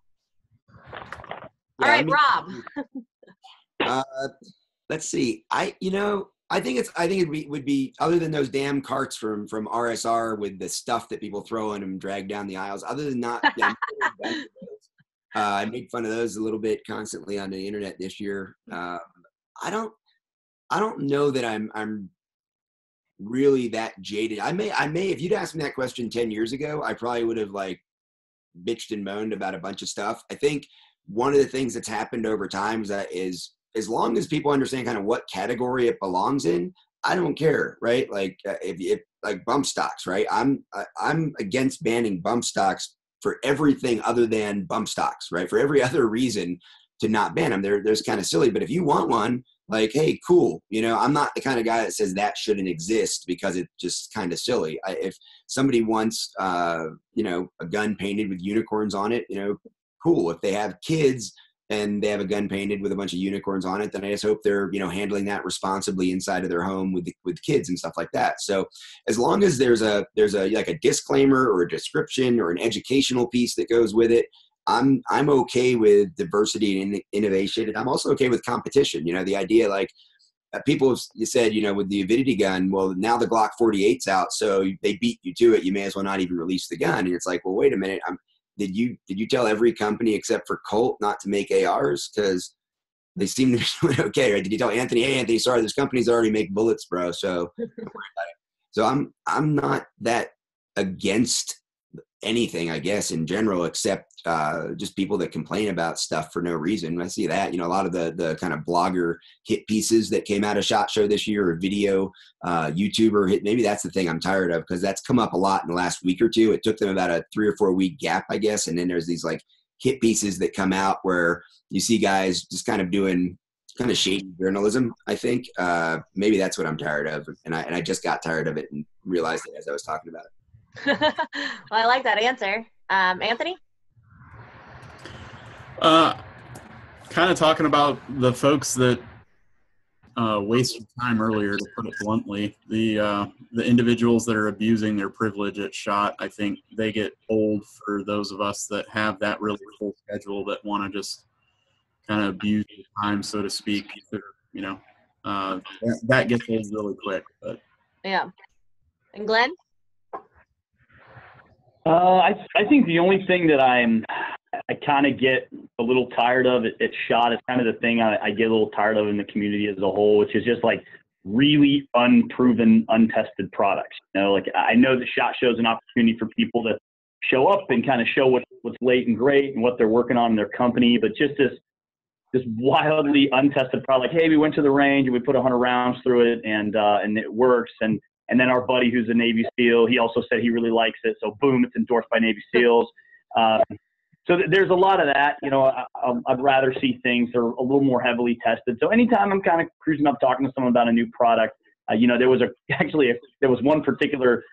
All right, Rob. Let's see. I think it would be other than those damn carts from RSR with the stuff that people throw in and drag down the aisles. Other than not, I made fun of those a little bit constantly on the internet this year. I don't know that I'm really that jaded. I may if you'd asked me that question 10 years ago, I probably would have like bitched and moaned about a bunch of stuff. I think one of the things that's happened over time is as long as people understand kind of what category it belongs in, I don't care, right? Like if like bump stocks, right? I'm against banning bump stocks for everything other than bump stocks, right? For every other reason to not ban them. There's kind of silly, but if you want one, like, hey, cool. You know, I'm not the kind of guy that says that shouldn't exist because it's just kind of silly. If somebody wants, you know, a gun painted with unicorns on it, you know, cool. If they have kids and they have a gun painted with a bunch of unicorns on it, then I just hope they're, you know, handling that responsibly inside of their home with kids and stuff like that. So as long as there's a like a disclaimer or a description or an educational piece that goes with it, I'm okay with diversity and innovation, and I'm also okay with competition. You know, the idea, like, people have said, you know, with the Avidity gun, well, now the Glock 48's out, so they beat you to it. You may as well not even release the gun. And it's like, well, wait a minute. Did you tell every company except for Colt not to make ARs because they seem to be doing okay, right? Did you tell Anthony, hey, Anthony, sorry, there's companies that already make bullets, bro, so don't worry about it. So I'm not that against anything, I guess, in general, except just people that complain about stuff for no reason. I see that, you know, a lot of the kind of blogger hit pieces that came out of SHOT Show this year, or video YouTuber hit. Maybe that's the thing I'm tired of, because that's come up a lot in the last week or two. It took them about a 3 or 4 week gap, I guess. And then there's these like hit pieces that come out where you see guys just kind of doing kind of shady journalism, I think. Maybe that's what I'm tired of. And I just got tired of it and realized it as I was talking about it. Well, I like that answer. Anthony? Kind of talking about the folks that wasted time earlier, to put it bluntly. The individuals that are abusing their privilege at SHOT, I think they get old for those of us that have that really full schedule that want to just kind of abuse the time, so to speak. You know, that gets old really quick. But Yeah. And Glenn? I think the only thing that I kind of get a little tired of at SHOT is kind of the thing I get a little tired of in the community as a whole, which is just like really unproven, untested products. You know, like, I know that SHOT Show is an opportunity for people to show up and kind of show what's late and great and what they're working on in their company, but just this wildly untested product. Like, hey, we went to the range and we put 100 rounds through it and it works. And then our buddy who's a Navy SEAL, he also said he really likes it. So boom, it's endorsed by Navy SEALs. So there's a lot of that. You know, I'd rather see things that are a little more heavily tested. So anytime I'm kind of cruising up talking to someone about a new product, you know, there was one particular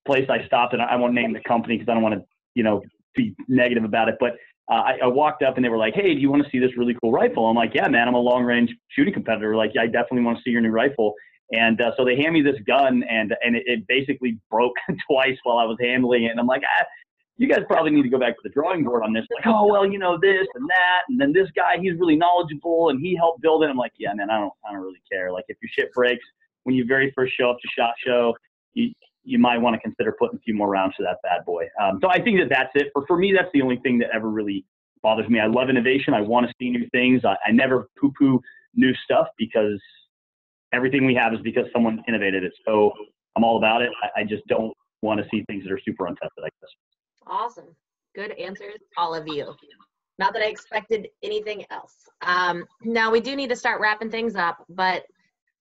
place I stopped, and I won't name the company because I don't want to, you know, be negative about it. But I walked up and they were like, hey, do you want to see this really cool rifle? I'm like, yeah, man, I'm a long range shooting competitor. Like, I definitely want to see your new rifle. And so they hand me this gun, and it basically broke twice while I was handling it. And I'm like, you guys probably need to go back to the drawing board on this. Like, oh, well, you know, this and that. And then this guy, he's really knowledgeable, and he helped build it. I'm like, yeah, man, I don't really care. Like, if your shit breaks when you very first show up to SHOT Show, you might want to consider putting a few more rounds to that bad boy. So I think that's it. For me, that's the only thing that ever really bothers me. I love innovation. I want to see new things. I never poo-poo new stuff, because everything we have is because someone innovated it. So I'm all about it. I just don't want to see things that are super untested like this. Awesome. Good answers, all of you. Not that I expected anything else. Now, we do need to start wrapping things up, but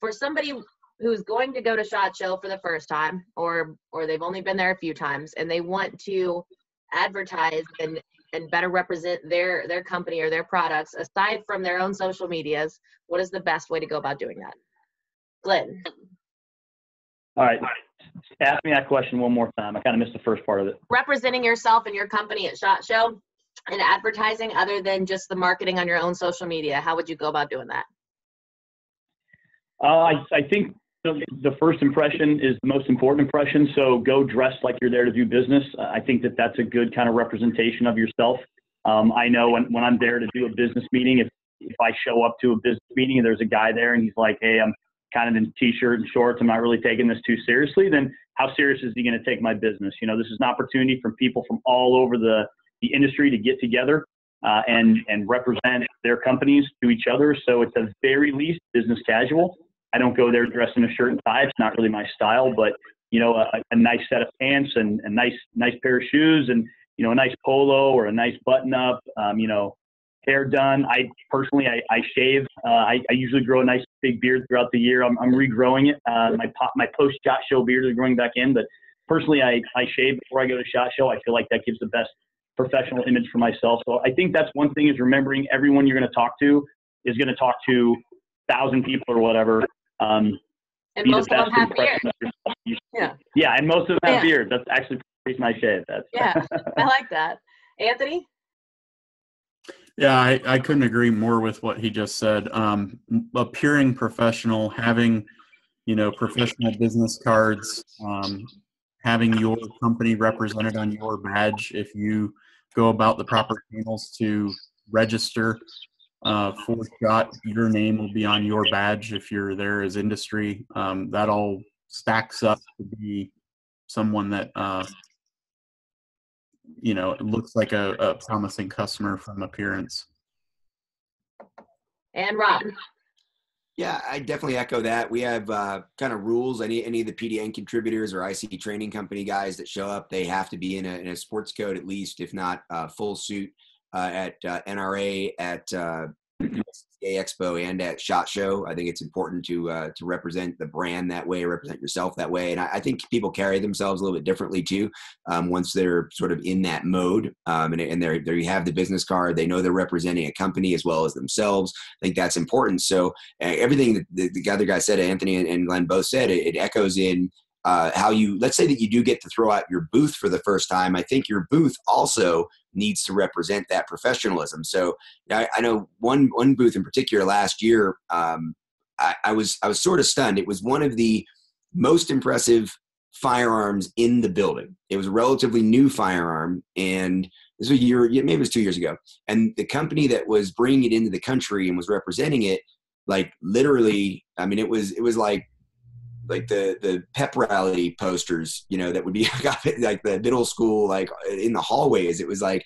for somebody who's going to go to SHOT Show for the first time, or they've only been there a few times, and they want to advertise and better represent their company or their products, aside from their own social medias, what is the best way to go about doing that? Glenn. All right. Ask me that question one more time. I kind of missed the first part of it. Representing yourself and your company at SHOT Show and advertising other than just the marketing on your own social media, how would you go about doing that? I think the first impression is the most important impression. So go dressed like you're there to do business. I think that's a good kind of representation of yourself. I know when I'm there to do a business meeting, if I show up to a business meeting and there's a guy there and he's like, hey, I'm kind of in t-shirt and shorts, I'm not really taking this too seriously, then how serious is he going to take my business? You know, this is an opportunity for people from all over the industry to get together and represent their companies to each other. So it's a very least business casual. I don't go there dressed in a shirt and tie. It's not really my style, but, you know, a nice set of pants and a nice pair of shoes and, you know, a nice polo or a nice button up, you know, hair done. I personally shave. I usually grow a nice big beard throughout the year. I'm regrowing it. My post-SHOT Show beard is growing back in, but personally, I shave before I go to SHOT Show. I feel like that gives the best professional image for myself. So I think that's one thing, is remembering everyone you're going to talk to is going to talk to 1,000 people or whatever. And most of them have beards. Yeah, and most of them have beards. That's actually the reason I shave. Yeah, I like that. Anthony? Yeah, I couldn't agree more with what he just said. Appearing professional, having, professional business cards, having your company represented on your badge. If you go about the proper channels to register for SHOT, your name will be on your badge if you're there as industry. That all stacks up to be someone that it looks like a promising customer from appearance. And Rob? Yeah, I definitely echo that. We have kind of rules. Any of the PDN contributors or IC training company guys that show up, they have to be in a sports coat at least, if not full suit at NRA, at USCA Expo, and at SHOT Show. I think it's important to represent the brand that way, represent yourself that way. And I think people carry themselves a little bit differently too once they're sort of in that mode. And there you have the business card. They know they're representing a company as well as themselves. I think that's important. So everything that the other guy said, Anthony and Glenn both said, it echoes in how you, let's say that you do get to throw out your booth for the first time. I think your booth also needs to represent that professionalism. So I know one booth in particular last year, I was sort of stunned. It was one of the most impressive firearms in the building. It was a relatively new firearm, and this was maybe it was 2 years ago. And the company that was bringing it into the country and was representing it, like literally, I mean, it was like the pep rally posters, that would be like the middle school, like in the hallways. It was like,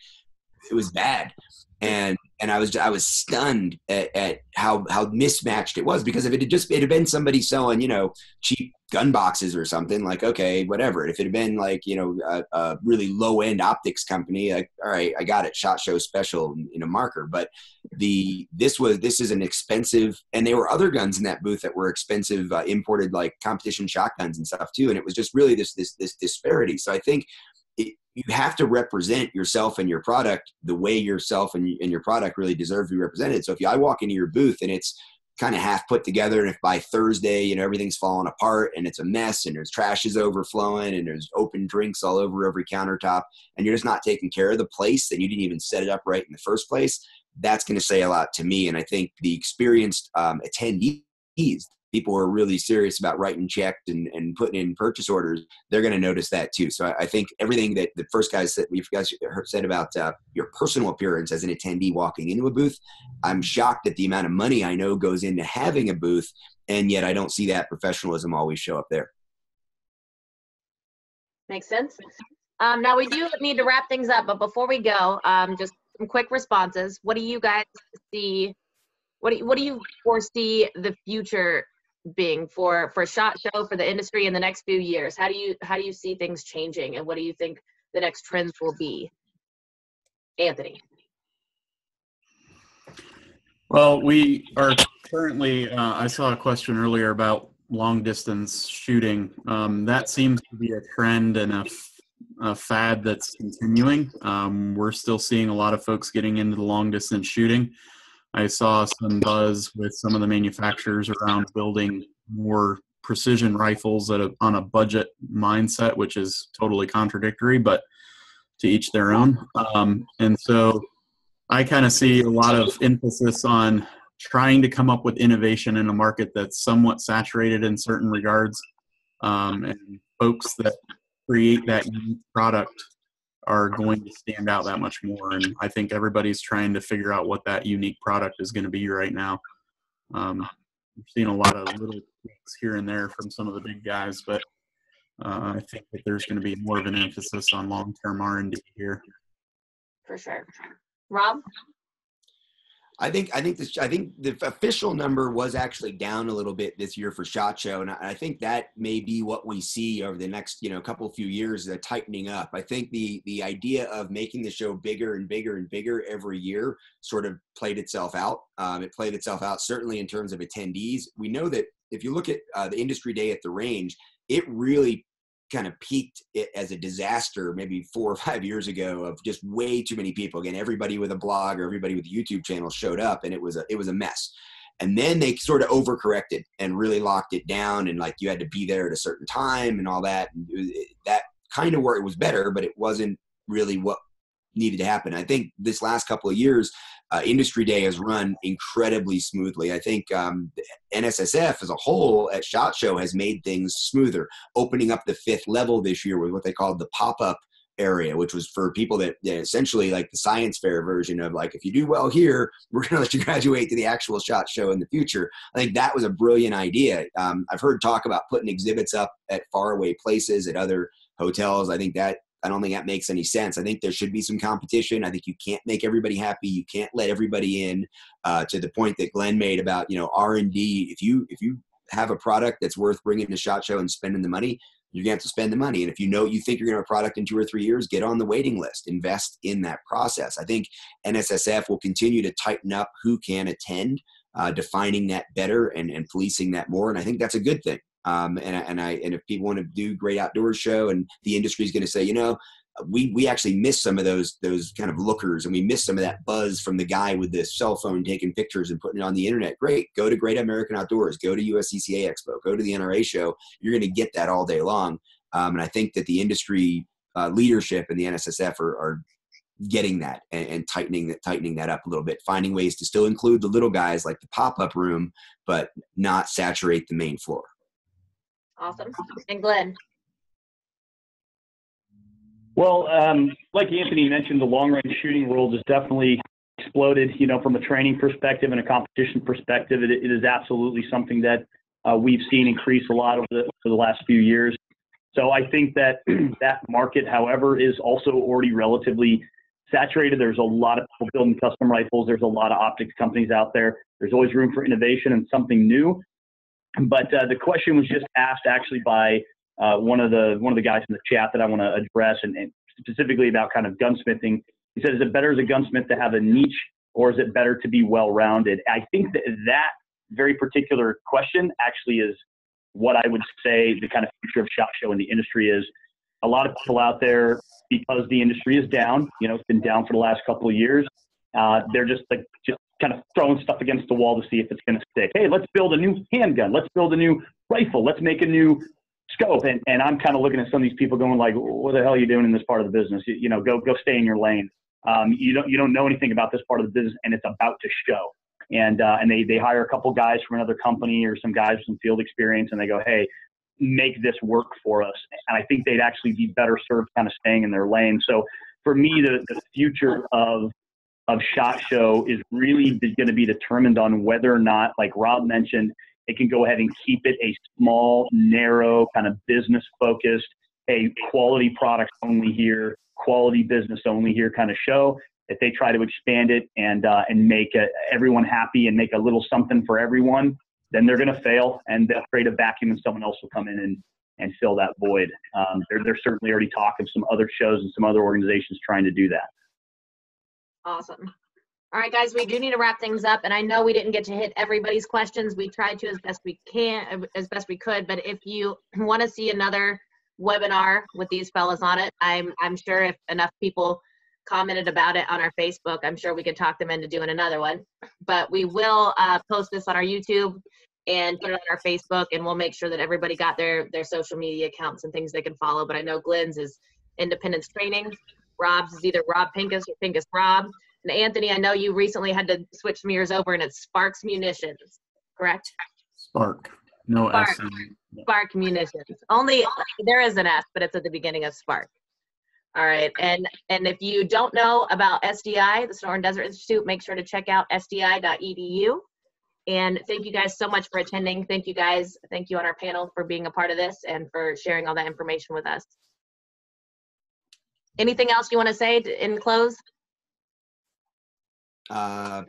it was bad. And I was stunned at how mismatched it was, because if it had been somebody selling, cheap gun boxes or something, like, okay, whatever. If it had been like, a really low end optics company, like, all right, I got it, SHOT Show special in a marker. But this is an expensive, and there were other guns in that booth that were expensive, imported like competition shotguns and stuff too. And it was just really this disparity. So I think you have to represent yourself and your product the way yourself and your product really deserve to be represented. So if I walk into your booth and it's kind of half put together, and if by Thursday, everything's falling apart and it's a mess and there's trash is overflowing and there's open drinks all over every countertop, and you're just not taking care of the place, and you didn't even set it up right in the first place, that's going to say a lot to me. And I think the experienced attendees, people who are really serious about writing checks and putting in purchase orders, they're going to notice that too. So I think everything that the first guys said about your personal appearance as an attendee walking into a booth, I'm shocked at the amount of money I know goes into having a booth, and yet I don't see that professionalism always show up there. Makes sense. Now we do need to wrap things up, but before we go, just some quick responses. What do you guys see? What do you foresee the future being for SHOT Show, for the industry in the next few years? How do you see things changing, and what do you think the next trends will be? Anthony. Well, we are currently, I saw a question earlier about long distance shooting. That seems to be a trend and a fad that's continuing. We're still seeing a lot of folks getting into the long distance shooting. I saw some buzz with some of the manufacturers around building more precision rifles on a budget mindset, which is totally contradictory, but to each their own. And so I kind of see a lot of emphasis on trying to come up with innovation in a market that's somewhat saturated in certain regards. And folks that create that unique product are going to stand out that much more. And I think everybody's trying to figure out what that unique product is going to be right now. We've seen a lot of little tweaks here and there from some of the big guys, but I think that there's going to be more of an emphasis on long-term R&D here. For sure. Rob? I think the official number was actually down a little bit this year for SHOT Show, and I think that may be what we see over the next few years, tightening up. I think the idea of making the show bigger and bigger and bigger every year sort of played itself out. It played itself out certainly in terms of attendees. We know that if you look at the industry day at the range, it really kind of peaked it as a disaster maybe 4 or 5 years ago of just way too many people. Again, everybody with a blog or everybody with a YouTube channel showed up, and it was a mess. And then they sort of overcorrected and really locked it down, and like you had to be there at a certain time and all that. And that kind of where it was better, but it wasn't really what needed to happen. I think this last couple of years, Industry Day has run incredibly smoothly. I think NSSF as a whole at SHOT Show has made things smoother, opening up the 5th level this year with what they called the pop-up area, which was for people that essentially like the science fair version of like, if you do well here, we're going to let you graduate to the actual SHOT Show in the future. I think that was a brilliant idea. I've heard talk about putting exhibits up at faraway places at other hotels. I don't think that makes any sense. I think there should be some competition. I think you can't make everybody happy. You can't let everybody in, to the point that Glenn made about, R&D. If you have a product that's worth bringing to SHOT Show and spending the money, you're going to have to spend the money. And if you think you're going to have a product in 2 or 3 years, get on the waiting list, invest in that process. I think NSSF will continue to tighten up who can attend, defining that better and policing that more. And I think that's a good thing. And if people want to do great outdoors show, and the industry is going to say, we actually miss some of those kind of lookers, and we miss some of that buzz from the guy with the cell phone taking pictures and putting it on the internet. Great. Go to Great American Outdoors, go to USCCA Expo, go to the NRA show. You're going to get that all day long. And I think that the industry leadership and the NSSF are getting that and tightening that up a little bit, finding ways to still include the little guys like the pop-up room, but not saturate the main floor. Awesome. And Glenn? Well, like Anthony mentioned, the long-range shooting world has definitely exploded, from a training perspective and a competition perspective. It is absolutely something that we've seen increase a lot over the last few years. So I think that that market, however, is also already relatively saturated. There's a lot of people building custom rifles. There's a lot of optics companies out there. There's always room for innovation and something new. But the question was just asked actually by one of the guys in the chat that I want to address, and specifically about kind of gunsmithing. He said, is it better as a gunsmith to have a niche, or is it better to be well-rounded? I think that very particular question actually is what I would say the kind of future of SHOT Show in the industry is. A lot of people out there, because the industry is down, it's been down for the last couple of years. They're just kind of throwing stuff against the wall to see if it's going to stick. Hey, let's build a new handgun. Let's build a new rifle. Let's make a new scope. And I'm kind of looking at some of these people going like, what the hell are you doing in this part of the business? Go stay in your lane. You don't know anything about this part of the business, and it's about to show. And they hire a couple guys from another company or some guys with some field experience, and they go, hey, make this work for us. And I think they'd actually be better served kind of staying in their lane. So for me, the future of SHOT Show is really going to be determined on whether or not, like Rob mentioned, it can go ahead and keep it a small, narrow, kind of business focused, a quality products only here, quality business only here kind of show. If they try to expand it and make everyone happy and make a little something for everyone, then they're going to fail, and they'll create a vacuum, and someone else will come in and fill that void. There's certainly already talk of some other shows and some other organizations trying to do that. Awesome. All right, guys, we do need to wrap things up, and I know we didn't get to hit everybody's questions. We tried to as best we could, but if you want to see another webinar with these fellas on it, I'm sure if enough people commented about it on our Facebook, I'm sure we could talk them into doing another one. But we will post this on our YouTube and put it on our Facebook, and we'll make sure that everybody got their social media accounts and things they can follow. But I know Glenn's is Independence Training. Rob's is either Rob Pincus or Pincus Rob. And Anthony, I know you recently had to switch some years over, and it's Sparks Munitions, correct? Spark. No Spark. S. Spark Munitions. Only there is an S, but it's at the beginning of Spark. All right, and if you don't know about SDI, the Sonoran Desert Institute, make sure to check out sdi.edu. And thank you guys so much for attending. Thank you guys. Thank you on our panel for being a part of this and for sharing all that information with us. Anything else you want to say in close? I'll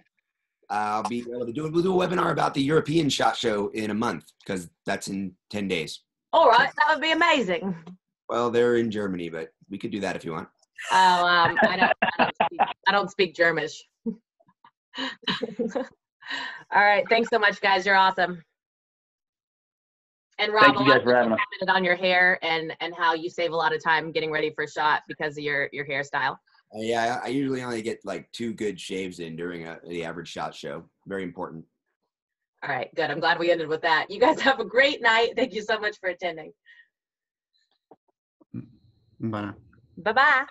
be able to we'll do a webinar about the European SHOT Show in a month, because that's in 10 days. All right, that would be amazing. Well, they're in Germany, but we could do that if you want. Oh, I don't speak Germish. All right, thanks so much, guys. You're awesome. And Rob, Thank you guys for having us. commented on your hair and how you save a lot of time getting ready for a shot because of your hairstyle. Yeah, I usually only get like 2 good shaves in during the average shot show. Very important. All right, good. I'm glad we ended with that. You guys have a great night. Thank you so much for attending. Bye. Bye-bye.